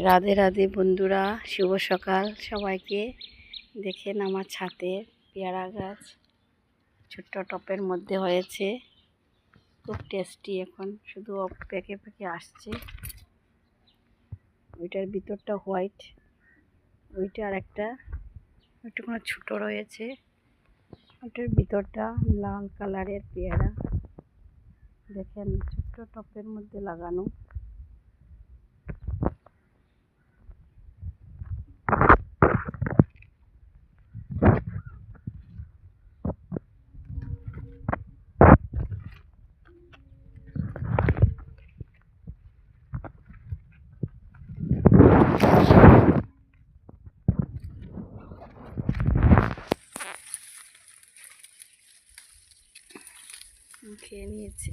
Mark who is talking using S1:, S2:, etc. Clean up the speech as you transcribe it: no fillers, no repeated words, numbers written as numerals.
S1: রাধে রাধে বন্ধুরা, শুভ সকাল সবাইকে। দেখেন আমার ছাদে পেয়ারা গাছ ছোট্ট টপের মধ্যে হয়েছে, খুব টেস্টি। এখন শুধু পেকে পেকে আসছে। ওইটার ভিতরটা হোয়াইট, ওইটা আর একটা ওইটা কোনো ছোটো রয়েছে, ওইটার ভিতরটা লাল কালারের পেয়ারা। দেখেন ছোট্ট টপের মধ্যে লাগানো। খেয়ে নিয়েছে।